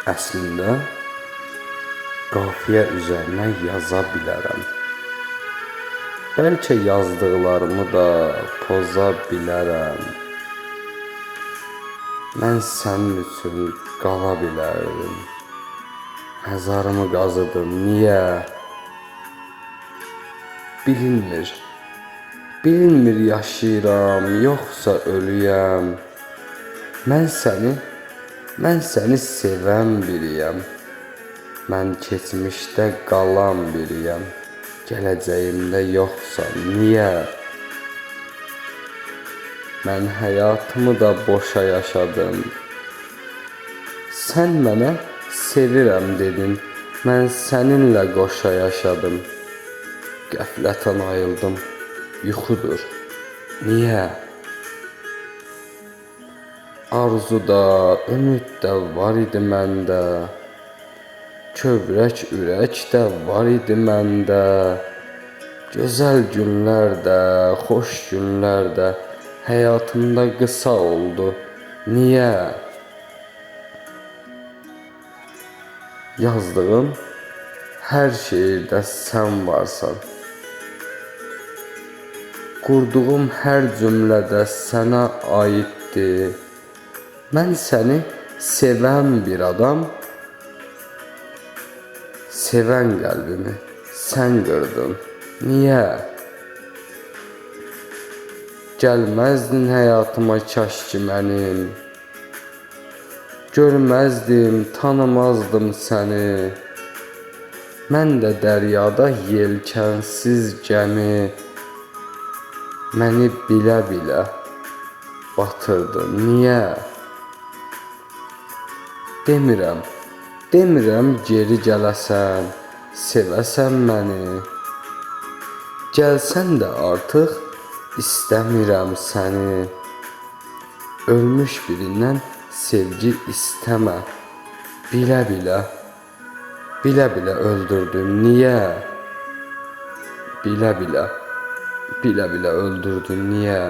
Əslində qafiyə üzərinə yaza bilərəm. Bəlkə yazdıqlarımı da poza bilərəm. Mən sənin üçün qala bilərdim. Məzarımı qazıdım, niyə? Bilinmir yaşayıram, yoxsa ölüyəm. Mən səni sevən biriyəm. Mən keçmişdə qalan biriyəm. Gələcəyimdə yoxsan, niyə? Mən həyatımı da boşa yaşadım. Sən mənə sevirəm dedin. Mən səninlə qoşa yaşadım. Qəflətən ayıldım, yuxudur, niyə? Arzu da, ümid də var idi məndə. Kövrək ürək də var idi məndə. Gözəl günlər də, xoş günlər də həyatımda qısa oldu, niyə? Yazdığım hər şeirdə sən varsan. Qurduğum hər cümlədə sənə aiddir. Mən səni sevən bir adam, sevən qəlbimi sən qırdın, niyə? Gəlməzdin həyatıma kaş ki mənim. Görməzdim, tanımazdım səni. Mən də dəryada yelkənsiz gəmi. Məni bilə-bilə batırdın, niyə? Demirəm geri gələsən, sevəsən məni. Gəlsən də artıq istəmirəm səni. Ölmüş birindən sevgi istəmə. Bilə-bilə öldürdün, niyə? Bilə-bilə öldürdün, niyə?